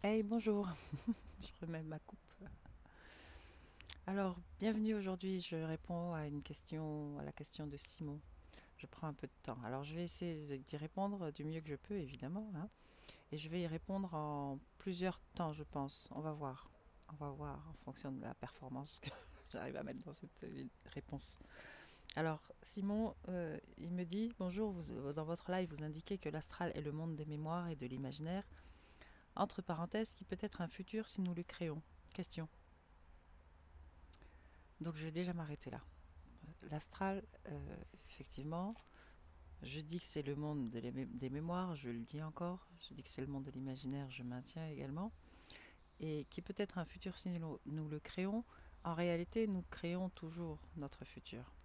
Hey, bonjour, je remets ma coupe. Alors, bienvenue aujourd'hui, je réponds à une question, à la question de Simon. Je prends un peu de temps. Alors, je vais essayer d'y répondre du mieux que je peux, évidemment, hein, et je vais y répondre en plusieurs temps, je pense. On va voir. On va voir en fonction de la performance que j'arrive à mettre dans cette réponse. Alors, Simon, il me dit, bonjour, dans votre live, vous indiquez que l'astral est le monde des mémoires et de l'imaginaire, entre parenthèses, qui peut être un futur si nous le créons. Question. Donc je vais déjà m'arrêter là. L'astral, effectivement, je dis que c'est le monde des mémoires, je le dis encore, je dis que c'est le monde de l'imaginaire, je maintiens également, et qui peut être un futur si nous le créons. En réalité, nous créons toujours notre futur.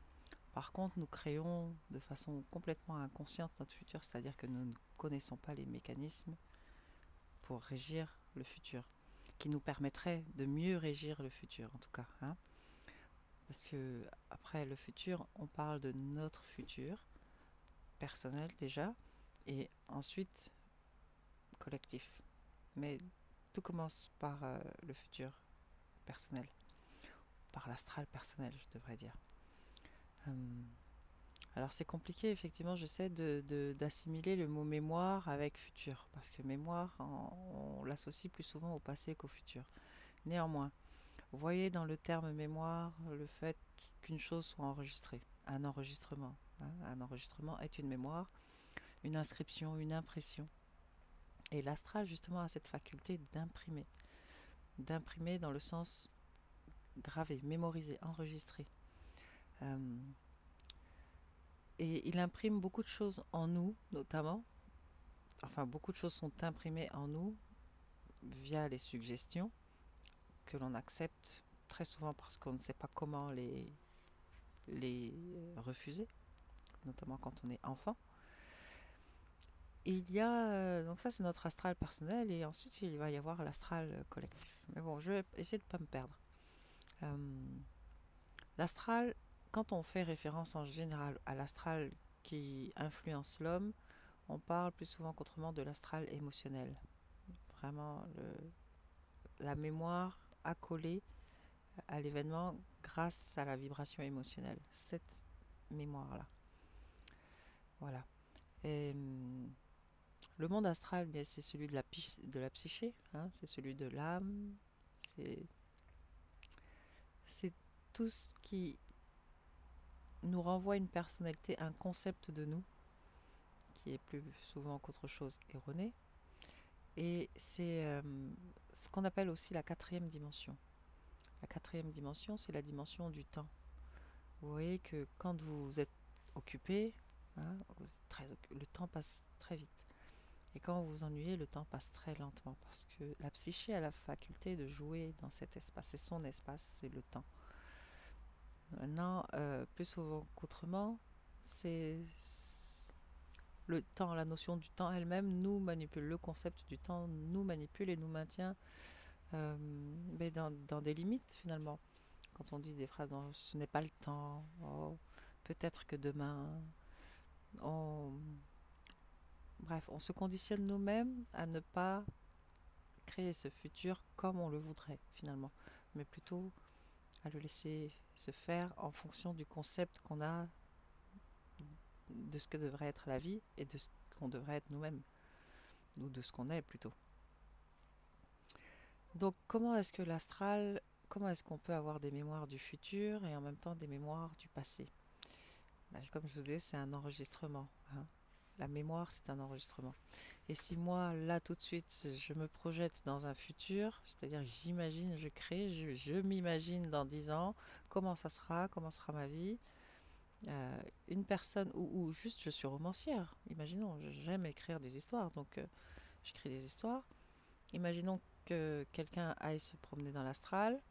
Par contre, nous créons de façon complètement inconsciente notre futur, c'est-à-dire que nous ne connaissons pas les mécanismes pour régir le futur, qui nous permettraient de mieux régir le futur, en tout cas, hein. Parce que après le futur, on parle de notre futur personnel déjà, et ensuite collectif. Mais tout commence par le futur personnel, par l'astral personnel, je devrais dire. Hum, Alors c'est compliqué, effectivement, j'essaie d'assimiler le mot mémoire avec futur, parce que mémoire, on l'associe plus souvent au passé qu'au futur. Néanmoins, vous voyez dans le terme mémoire le fait qu'une chose soit enregistrée, un enregistrement, hein. Un enregistrement est une mémoire, une inscription, une impression. Et l'astral, justement, a cette faculté d'imprimer. D'imprimer dans le sens graver, mémoriser, enregistrer. Euh, et il imprime beaucoup de choses en nous, notamment. Enfin, beaucoup de choses sont imprimées en nous via les suggestions que l'on accepte très souvent parce qu'on ne sait pas comment les refuser, notamment quand on est enfant. Il y a, donc ça c'est notre astral personnel et ensuite il va y avoir l'astral collectif. Mais bon, je vais essayer de ne pas me perdre. Euh, L'astral, quand on fait référence en général à l'astral qui influence l'homme, on parle plus souvent qu'autrement de l'astral émotionnel. Vraiment, la mémoire accolée à l'événement grâce à la vibration émotionnelle. Cette mémoire-là. Voilà. Et, le monde astral, bien, c'est celui de la psyché, hein, c'est celui de l'âme, c'est c'est tout ce qui nous renvoie une personnalité, un concept de nous, qui est plus souvent qu'autre chose erroné. Et c'est ce qu'on appelle aussi la quatrième dimension. La quatrième dimension, c'est la dimension du temps. Vous voyez que quand vous êtes occupé, hein, le temps passe très vite. Et quand vous vous ennuyez, le temps passe très lentement parce que la psyché a la faculté de jouer dans cet espace. C'est son espace, c'est le temps. Maintenant, plus souvent qu'autrement, c'est le temps, la notion du temps elle-même nous manipule. Le concept du temps nous manipule et nous maintient mais dans des limites finalement. Quand on dit des phrases dans ce n'est pas le temps, oh, peut-être que demain, on... bref, on se conditionne nous-mêmes à ne pas créer ce futur comme on le voudrait finalement, mais plutôt à le laisser se faire en fonction du concept qu'on a de ce que devrait être la vie et de ce qu'on devrait être nous-mêmes, ou de ce qu'on est plutôt. Donc comment est-ce qu'on peut avoir des mémoires du futur et en même temps des mémoires du passé? Ben, comme je vous disais, c'est un enregistrement, hein. La mémoire, c'est un enregistrement. Et si moi, là, tout de suite, je me projette dans un futur, c'est-à-dire que j'imagine, je crée, je m'imagine dans 10 ans, comment sera ma vie, une personne, ou juste je suis romancière, imaginons, j'aime écrire des histoires, donc j'écris des histoires. Imaginons que quelqu'un aille se promener dans l'astral,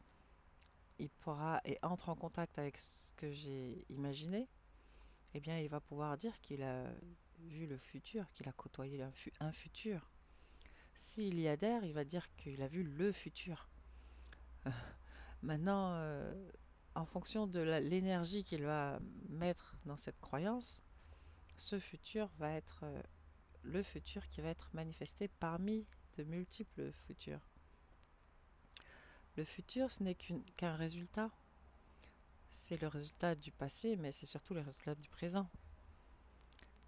il pourra et entre en contact avec ce que j'ai imaginé, eh bien il va pouvoir dire qu'il a vu le futur, qu'il a côtoyé un futur. S'il y adhère, il va dire qu'il a vu le futur. Maintenant, en fonction de l'énergie qu'il va mettre dans cette croyance, ce futur va être le futur qui va être manifesté parmi de multiples futurs. Le futur, ce n'est qu'un résultat. C'est le résultat du passé, mais c'est surtout le résultat du présent.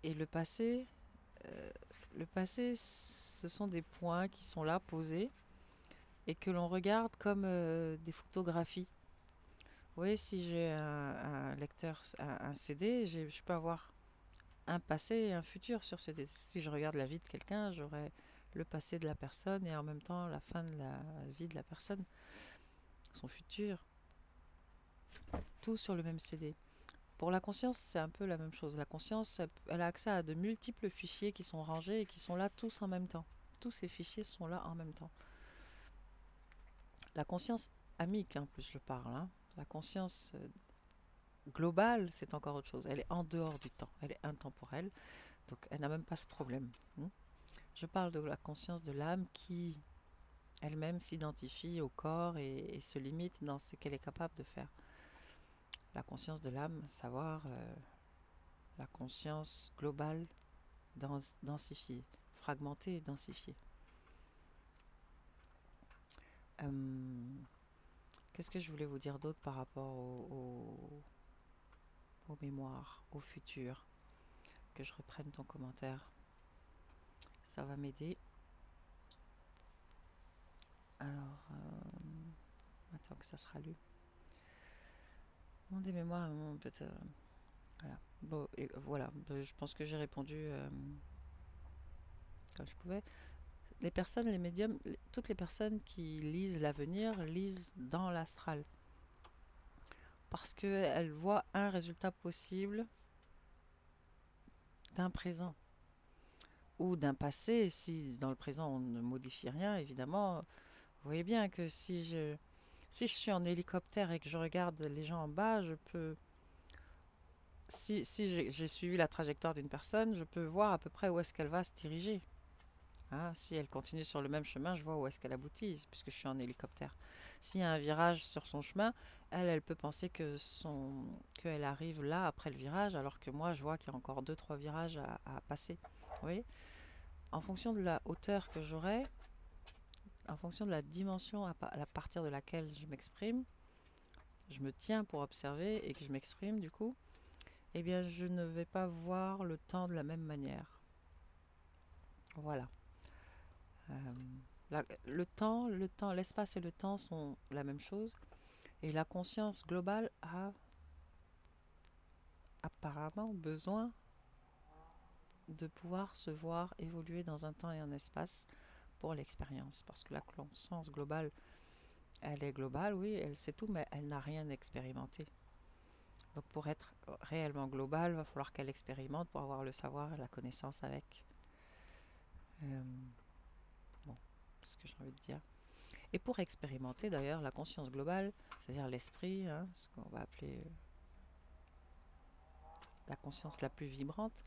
Et euh, le passé, ce sont des points qui sont là, posés, et que l'on regarde comme des photographies. Vous voyez, si j'ai un lecteur, un CD, je peux avoir un passé et un futur sur CD. Si je regarde la vie de quelqu'un, j'aurai le passé de la personne et en même temps la fin de la vie de la personne, son futur, tout sur le même CD. Pour la conscience, c'est un peu la même chose. La conscience, elle a accès à de multiples fichiers qui sont rangés et qui sont là tous en même temps. Tous ces fichiers sont là en même temps. La conscience amique, en plus je parle, hein. La conscience globale, c'est encore autre chose. Elle est en dehors du temps, elle est intemporelle, donc elle n'a même pas ce problème. Je parle de la conscience de l'âme qui elle-même s'identifie au corps et se limite dans ce qu'elle est capable de faire. La conscience de l'âme, savoir la conscience globale densifiée, fragmentée et densifiée. Qu'est-ce que je voulais vous dire d'autre par rapport aux mémoires, au futur? Que je reprenne ton commentaire. Ça va m'aider. Alors, attends que ça sera lu. Mon des mémoires, peut-être. Voilà. Bon, et voilà. Je pense que j'ai répondu comme je pouvais. Les personnes, les médiums, toutes les personnes qui lisent l'avenir lisent dans l'astral. Parce qu'elles voient un résultat possible d'un présent ou d'un passé. Si dans le présent on ne modifie rien, évidemment, vous voyez bien que si je suis en hélicoptère et que je regarde les gens en bas, je peux... Si j'ai suivi la trajectoire d'une personne, je peux voir à peu près où est-ce qu'elle va se diriger. Hein, si elle continue sur le même chemin, je vois où est-ce qu'elle aboutit, puisque je suis en hélicoptère. S'il y a un virage sur son chemin, elle peut penser qu'elle arrive là après le virage, alors que moi, je vois qu'il y a encore 2-3 virages à passer. Vous voyez ? En fonction de la hauteur que j'aurai, en fonction de la dimension à partir de laquelle je m'exprime, je me tiens pour observer et que je m'exprime du coup, eh bien je ne vais pas voir le temps de la même manière. Voilà. Le temps, l'espace et le temps sont la même chose, et la conscience globale a apparemment besoin de pouvoir se voir évoluer dans un temps et un espace pour l'expérience, parce que la conscience globale, elle est globale, oui, elle sait tout, mais elle n'a rien expérimenté. Donc pour être réellement globale, il va falloir qu'elle expérimente pour avoir le savoir et la connaissance avec. Bon, c'est ce que j'ai envie de dire. Et pour expérimenter d'ailleurs la conscience globale, c'est-à-dire l'esprit, hein, ce qu'on va appeler la conscience la plus vibrante,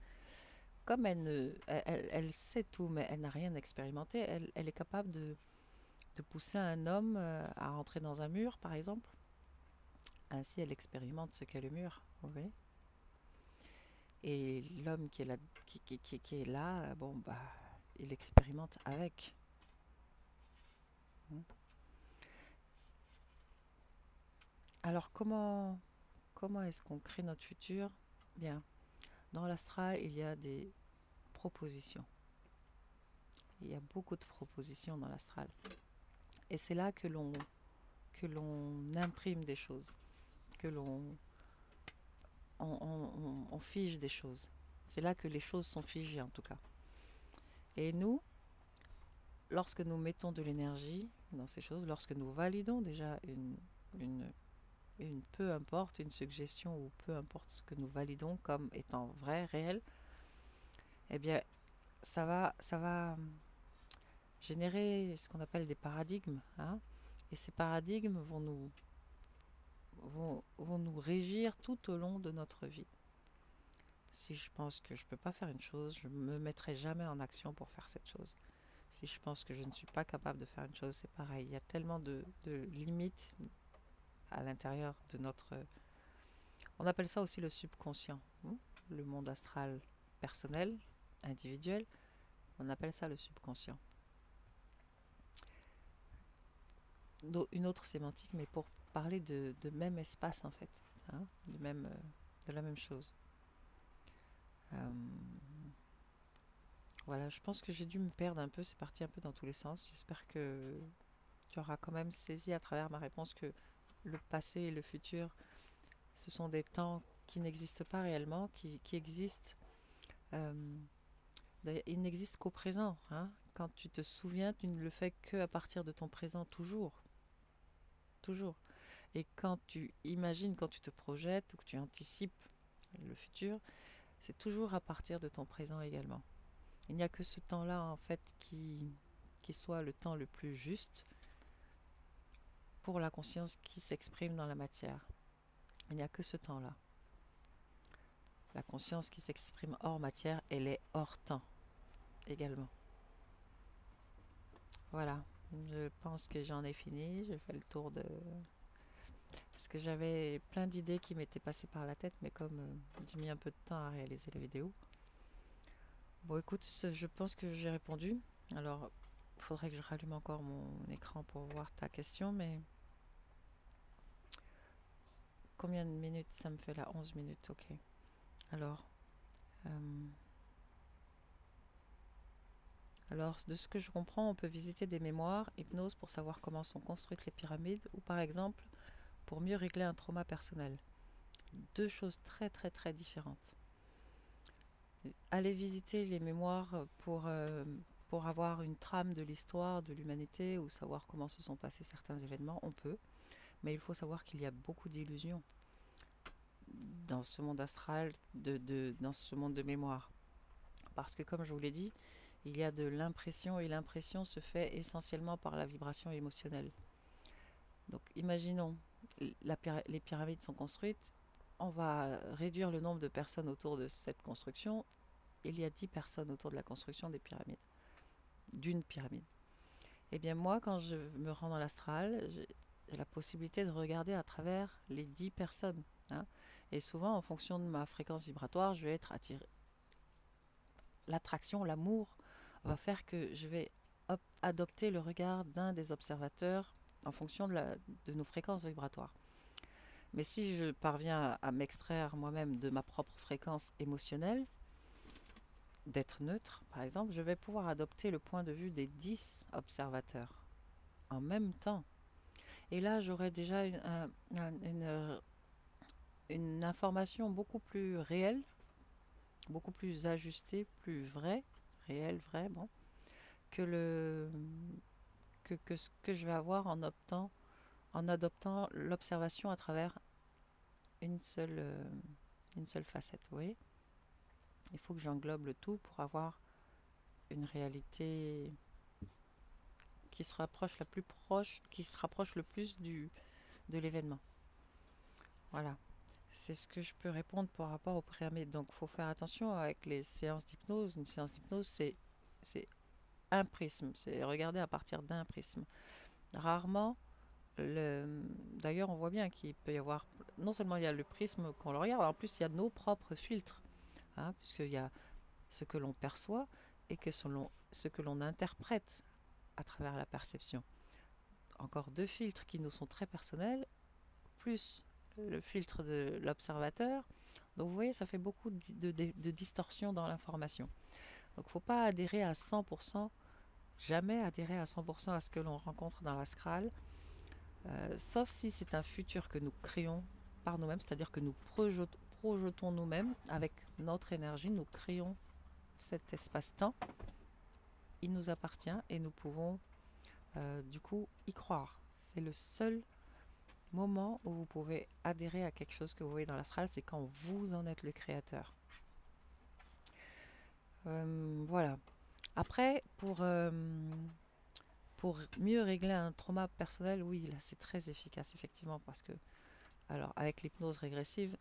comme elle sait tout, mais elle n'a rien expérimenté, elle est capable de pousser un homme à rentrer dans un mur, par exemple. Ainsi, elle expérimente ce qu'est le mur. Vous voyez ? Et l'homme qui est là, qui est là, bon, bah, il expérimente avec. Alors, comment est-ce qu'on crée notre futur ? Bien, dans l'astral, il y a des propositions. Il y a beaucoup de propositions dans l'astral. Et c'est là que l'on imprime des choses, que on fige des choses. C'est là que les choses sont figées en tout cas. Et nous, lorsque nous mettons de l'énergie dans ces choses, lorsque nous validons déjà peu importe une suggestion ou peu importe ce que nous validons comme étant vrai, réel, eh bien ça va générer ce qu'on appelle des paradigmes, hein, et ces paradigmes vont nous régir tout au long de notre vie. Si je pense que je ne peux pas faire une chose, je ne me mettrai jamais en action pour faire cette chose. Si je pense que je ne suis pas capable de faire une chose, c'est pareil. Il y a tellement de limites à l'intérieur de notre... On appelle ça aussi le subconscient, le monde astral personnel, individuel. On appelle ça le subconscient. une autre sémantique, mais pour parler de même espace en fait, hein, de la même chose. Euh, voilà, je pense que j'ai dû me perdre un peu, c'est parti un peu dans tous les sens. J'espère que tu auras quand même saisi à travers ma réponse que le passé et le futur, ce sont des temps qui n'existent pas réellement, qui existent. euh, D'ailleurs, ils n'existent qu'au présent, hein. Quand tu te souviens, tu ne le fais que à partir de ton présent, toujours, toujours. Et quand tu imagines, quand tu te projettes ou que tu anticipes le futur, c'est toujours à partir de ton présent également. Il n'y a que ce temps-là, en fait, qui soit le temps le plus juste pour la conscience qui s'exprime dans la matière. Il n'y a que ce temps-là. La conscience qui s'exprime hors matière, elle est hors temps également. Voilà. Je pense que j'en ai fini. J'ai fait le tour de... Parce que j'avais plein d'idées qui m'étaient passées par la tête, mais comme j'ai mis un peu de temps à réaliser la vidéo. Bon, écoute, je pense que j'ai répondu. Alors, il faudrait que je rallume encore mon écran pour voir ta question, mais combien de minutes ça me fait là? 11 minutes, ok. Alors, euh, alors, de ce que je comprends, on peut visiter des mémoires, hypnose pour savoir comment sont construites les pyramides, ou par exemple, pour mieux régler un trauma personnel. Deux choses très très très différentes. Aller visiter les mémoires pour avoir une trame de l'histoire de l'humanité ou savoir comment se sont passés certains événements, on peut. Mais il faut savoir qu'il y a beaucoup d'illusions dans ce monde astral, dans ce monde de mémoire. Parce que comme je vous l'ai dit, il y a de l'impression et l'impression se fait essentiellement par la vibration émotionnelle. Donc imaginons, les pyramides sont construites, on va réduire le nombre de personnes autour de cette construction. Il y a 10 personnes autour de la construction des pyramides, d'une pyramide. Eh bien moi, quand je me rends dans l'astral, j'ai la possibilité de regarder à travers les 10 personnes, hein. Et souvent, en fonction de ma fréquence vibratoire, je vais être attiré. L'attraction, l'amour, va faire que je vais adopter le regard d'un des observateurs en fonction de nos fréquences vibratoires. Mais si je parviens à m'extraire moi-même de ma propre fréquence émotionnelle, d'être neutre, par exemple, je vais pouvoir adopter le point de vue des 10 observateurs en même temps. Et là, j'aurai déjà une information beaucoup plus réelle, beaucoup plus ajustée, plus vraie, réelle, vraie, bon, que ce que je vais avoir en adoptant l'observation à travers une seule, euh, une seule facette. Vous voyez, il faut que j'englobe le tout pour avoir une réalité qui se rapproche la plus proche, qui se rapproche le plus de l'événement. Voilà. C'est ce que je peux répondre par rapport au pyramide. Donc, il faut faire attention avec les séances d'hypnose. Une séance d'hypnose, c'est un prisme. C'est regarder à partir d'un prisme. Rarement, d'ailleurs, on voit bien qu'il peut y avoir, non seulement il y a le prisme qu'on le regarde, en plus, il y a nos propres filtres, hein, puisqu'il y a ce que l'on perçoit et ce que l'on interprète à travers la perception. Encore deux filtres qui nous sont très personnels, plus le filtre de l'observateur. Donc vous voyez, ça fait beaucoup de distorsion dans l'information. Donc il ne faut pas adhérer à 100%, jamais adhérer à 100% à ce que l'on rencontre dans l'astral, sauf si c'est un futur que nous créons par nous-mêmes, c'est-à-dire que nous projetons nous-mêmes avec notre énergie, nous créons cet espace-temps. Il nous appartient et nous pouvons du coup y croire. C'est le seul moment où vous pouvez adhérer à quelque chose que vous voyez dans l'astral, c'est quand vous en êtes le créateur. Voilà. Après, pour mieux régler un trauma personnel, oui, là c'est très efficace, effectivement, parce que, alors, avec l'hypnose régressive,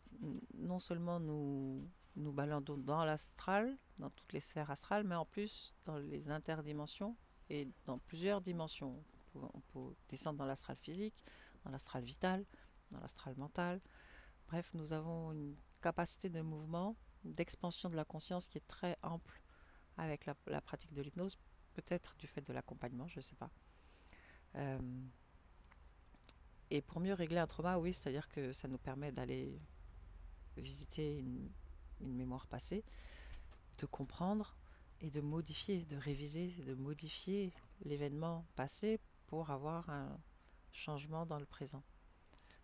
non seulement nous baladons dans l'astral, dans toutes les sphères astrales, mais en plus dans les interdimensions et dans plusieurs dimensions. On peut descendre dans l'astral physique, dans l'astral vital, dans l'astral mental. Bref, nous avons une capacité de mouvement, d'expansion de la conscience qui est très ample avec la pratique de l'hypnose, peut-être du fait de l'accompagnement, je ne sais pas. Et pour mieux régler un trauma, oui, c'est-à-dire que ça nous permet d'aller visiter une mémoire passée, de comprendre et de modifier, de réviser, de modifier l'événement passé pour avoir un changement dans le présent.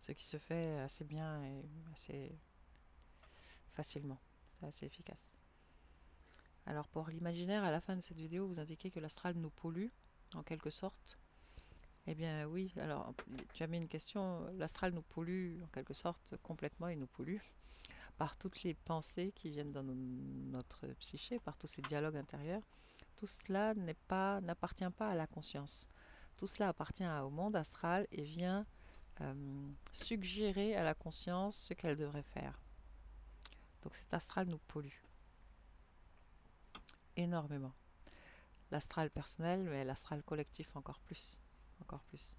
Ce qui se fait assez bien et assez facilement. C'est assez efficace. Alors pour l'imaginaire, à la fin de cette vidéo, vous indiquez que l'astral nous pollue, en quelque sorte. Eh bien oui, alors tu as mis une question, l'astral nous pollue en quelque sorte complètement, il nous pollue par toutes les pensées qui viennent dans notre psyché, par tous ces dialogues intérieurs. Tout cela n'appartient pas à la conscience. Tout cela appartient au monde astral et vient suggérer à la conscience ce qu'elle devrait faire. Donc cet astral nous pollue énormément. L'astral personnel, mais l'astral collectif encore plus. Encore plus.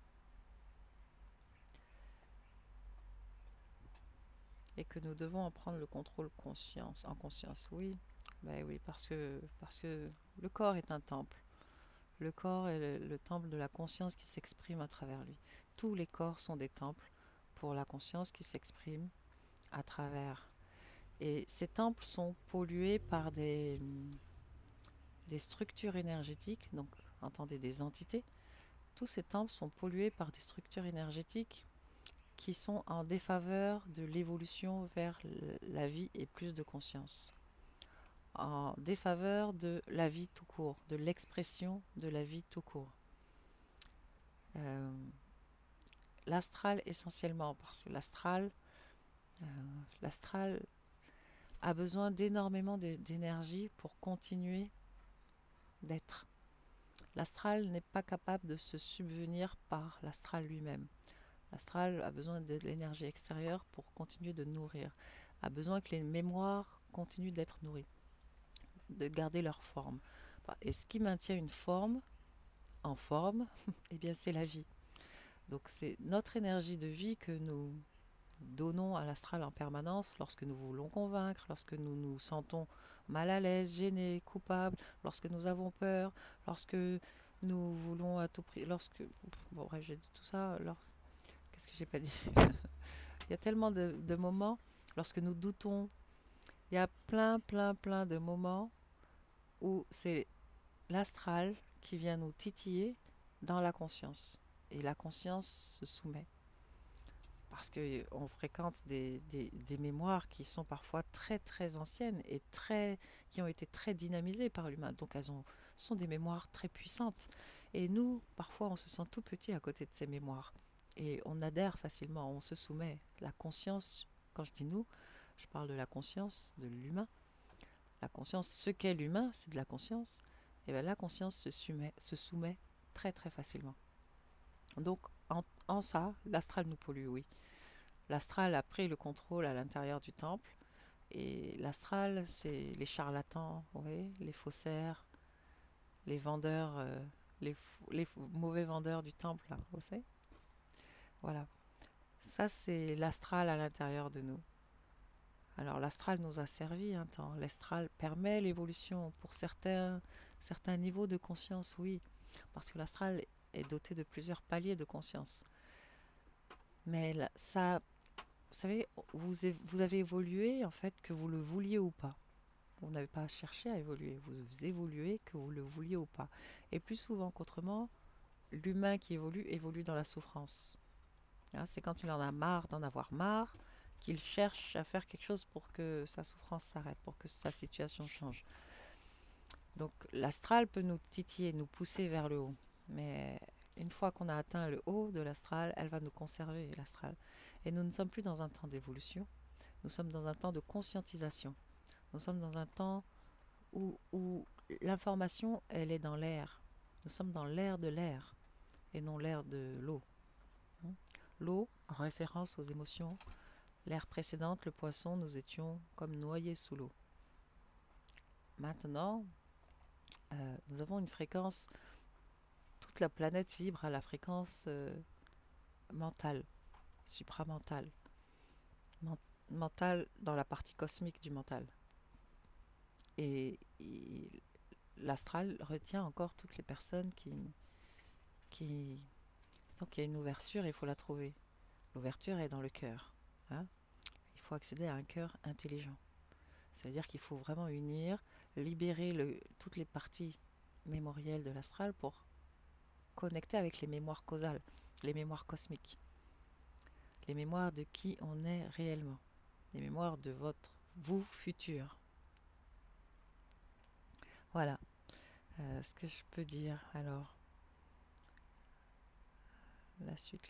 Et que nous devons en prendre le contrôle en conscience, oui. Ben oui, parce que le corps est un temple. Le corps est le temple de la conscience qui s'exprime à travers lui. Tous les corps sont des temples pour la conscience qui s'exprime à travers. Et ces temples sont pollués par des structures énergétiques, donc entendez des entités. Tous ces temples sont pollués par des structures énergétiques qui sont en défaveur de l'évolution vers la vie et plus de conscience, en défaveur de la vie tout court, de l'expression de la vie tout court. L'astral essentiellement, parce que l'astral a besoin d'énormément d'énergie pour continuer d'être. L'astral n'est pas capable de se subvenir par l'astral lui-même. L'astral a besoin de l'énergie extérieure pour continuer de nourrir, a besoin que les mémoires continuent d'être nourries, de garder leur forme. Et ce qui maintient une forme en forme, eh bien c'est la vie. Donc c'est notre énergie de vie que nous donnons à l'astral en permanence lorsque nous voulons convaincre, lorsque nous nous sentons mal à l'aise, gênés, coupables, lorsque nous avons peur, lorsque nous voulons à tout prix, bon bref, j'ai dit tout ça, qu'est-ce que j'ai pas dit? Il y a tellement de moments, lorsque nous doutons, il y a plein de moments où c'est l'astral qui vient nous titiller dans la conscience. Et la conscience se soumet. Parce qu'on fréquente des mémoires qui sont parfois très anciennes et qui ont été très dynamisées par l'humain. Donc sont des mémoires très puissantes. Et nous, parfois, on se sent tout petit à côté de ces mémoires. Et on adhère facilement, on se soumet. La conscience, quand je dis nous, je parle de la conscience de l'humain. La conscience, ce qu'est l'humain, c'est de la conscience. Et bien la conscience se soumet très facilement. Donc en ça, l'astral nous pollue, oui. L'astral a pris le contrôle à l'intérieur du temple. Et l'astral, c'est les charlatans, oui, les faussaires, les vendeurs, les mauvais vendeurs du temple, là, vous savez. Voilà. Ça, c'est l'astral à l'intérieur de nous. Alors, l'astral nous a servi un temps. L'astral permet l'évolution pour certains niveaux de conscience, oui. Parce que l'astral est doté de plusieurs paliers de conscience. Mais ça, vous savez, vous avez évolué, en fait, que vous le vouliez ou pas. Vous n'avez pas cherché à évoluer. Vous évoluez que vous le vouliez ou pas. Et plus souvent qu'autrement, l'humain qui évolue dans la souffrance. Hein, c'est quand il en a marre d'en avoir marre qu'il cherche à faire quelque chose pour que sa souffrance s'arrête, pour que sa situation change. Donc l'astral peut nous titiller, nous pousser vers le haut. Mais une fois qu'on a atteint le haut de l'astral, elle va nous conserver, l'astral. Et nous ne sommes plus dans un temps d'évolution, nous sommes dans un temps de conscientisation. Nous sommes dans un temps où l'information, elle est dans l'air. Nous sommes dans l'air de l'air et non l'air de l'eau. L'eau, en référence aux émotions, l'ère précédente, le poisson, nous étions comme noyés sous l'eau. Maintenant, nous avons une fréquence, toute la planète vibre à la fréquence mentale, supramentale, mentale dans la partie cosmique du mental. Et l'astral retient encore toutes les personnes qui donc il y a une ouverture, il faut la trouver. L'ouverture est dans le cœur, hein. Il faut accéder à un cœur intelligent. C'est-à-dire qu'il faut vraiment unir, libérer toutes les parties mémorielles de l'astral pour connecter avec les mémoires causales, les mémoires cosmiques, les mémoires de qui on est réellement, les mémoires de votre vous futur. Voilà ce que je peux dire. Alors, la suite.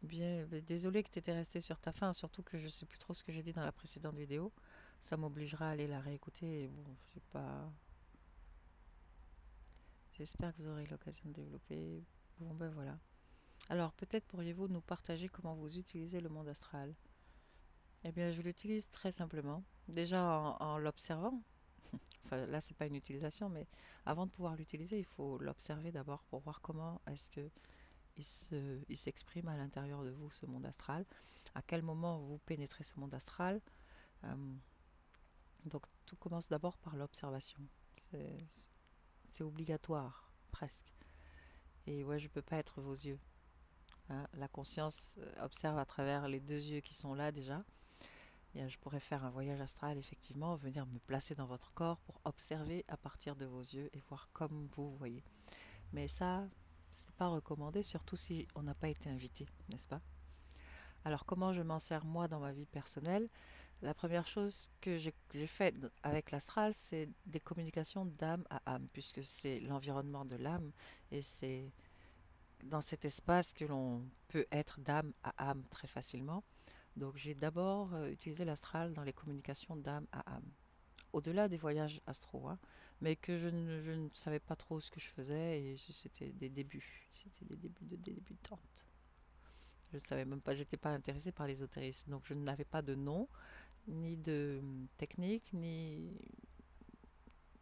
Bien, désolé que tu étais resté sur ta fin, surtout que je sais plus trop ce que j'ai dit dans la précédente vidéo. Ça m'obligera à aller la réécouter. Et bon, j'ai pas. J'espère que vous aurez l'occasion de développer. Bon, ben voilà. Alors, peut-être pourriez-vous nous partager comment vous utilisez le monde astral? Eh bien, je l'utilise très simplement. Déjà en l'observant. Enfin, là, c'est pas une utilisation, mais avant de pouvoir l'utiliser, il faut l'observer d'abord pour voir comment est-ce que il s'exprime à l'intérieur de vous, ce monde astral. À quel moment vous pénétrez ce monde astral. Euh, donc, tout commence d'abord par l'observation. C'est c'est obligatoire, presque. Et ouais, je peux pas être vos yeux, hein. La conscience observe à travers les deux yeux qui sont là déjà. Bien, je pourrais faire un voyage astral, effectivement, venir me placer dans votre corps pour observer à partir de vos yeux et voir comme vous voyez. Mais ça, c'est pas recommandé, surtout si on n'a pas été invité, n'est-ce pas? Alors, comment je m'en sers moi dans ma vie personnelle? La première chose que j'ai faite avec l'astral, c'est des communications d'âme à âme, puisque c'est l'environnement de l'âme et c'est dans cet espace que l'on peut être d'âme à âme très facilement. Donc j'ai d'abord utilisé l'astral dans les communications d'âme à âme, au-delà des voyages astro, hein, mais que je ne savais pas trop ce que je faisais et c'était des débutantes. Je ne savais même pas, j'étais pas intéressée par l'ésotérisme, donc je n'avais pas de nom, ni de technique, ni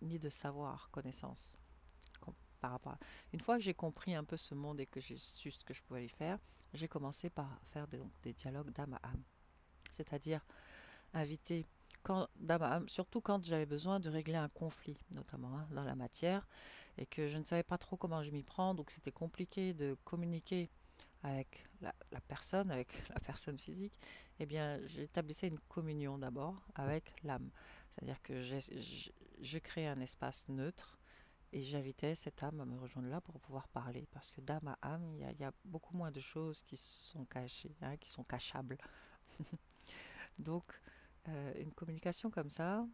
de savoir, connaissance. Par rapport à... Une fois que j'ai compris un peu ce monde et que j'ai su ce que je pouvais y faire, j'ai commencé par faire des dialogues d'âme à âme. C'est-à-dire inviter, d'âme à âme, surtout quand j'avais besoin de régler un conflit, notamment hein, dans la matière, et que je ne savais pas trop comment je m'y prendre, donc c'était compliqué de communiquer avec avec la personne physique. Eh bien, j'établissais une communion d'abord avec l'âme. C'est-à-dire que je créais un espace neutre et j'invitais cette âme à me rejoindre là pour pouvoir parler. Parce que d'âme à âme, il y a beaucoup moins de choses qui sont cachées, hein, qui sont cachables. Donc, une communication comme ça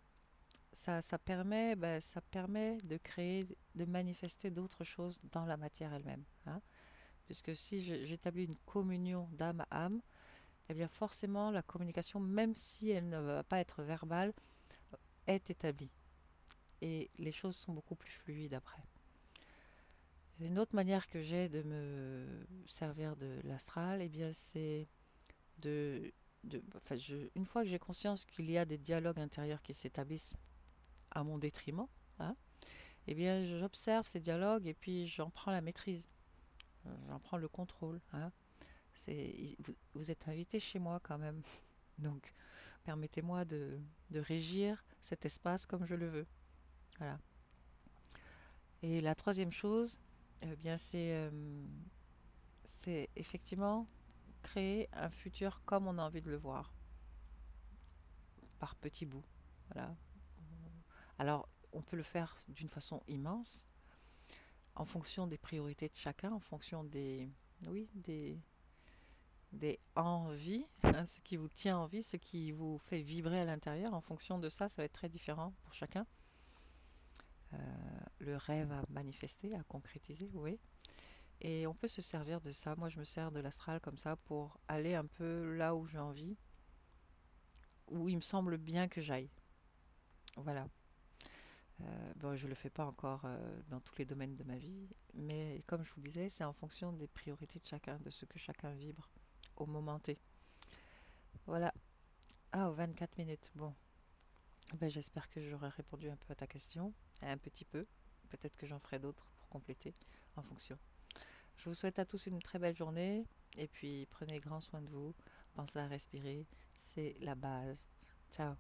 permet, ça permet de créer, de manifester d'autres choses dans la matière elle-même, hein. Puisque si j'établis une communion d'âme à âme, eh bien forcément la communication, même si elle ne va pas être verbale, est établie. Et les choses sont beaucoup plus fluides après. Une autre manière que j'ai de me servir de l'astral, eh bien c'est enfin, une fois que j'ai conscience qu'il y a des dialogues intérieurs qui s'établissent à mon détriment, hein, eh bien j'observe ces dialogues et puis j'en prends la maîtrise, j'en prends le contrôle, hein. Vous êtes invité chez moi quand même, donc permettez-moi de régir cet espace comme je le veux. Voilà. Et la troisième chose, eh bien c'est effectivement créer un futur comme on a envie de le voir, par petits bouts. Voilà. Alors, on peut le faire d'une façon immense, en fonction des priorités de chacun, en fonction oui, des envies, hein, ce qui vous tient en vie, ce qui vous fait vibrer à l'intérieur. En fonction de ça, ça va être très différent pour chacun. Le rêve à manifester, à concrétiser, oui. Et on peut se servir de ça. Moi, je me sers de l'astral comme ça pour aller un peu là où j'ai envie, où il me semble bien que j'aille. Voilà. Bon, je ne le fais pas encore dans tous les domaines de ma vie, mais comme je vous disais, c'est en fonction des priorités de chacun, de ce que chacun vibre au moment T. Voilà. Ah, 24 minutes. Bon, ben, j'espère que j'aurai répondu un peu à ta question, un petit peu. Peut-être que j'en ferai d'autres pour compléter en fonction. Je vous souhaite à tous une très belle journée et puis prenez grand soin de vous. Pensez à respirer, c'est la base. Ciao.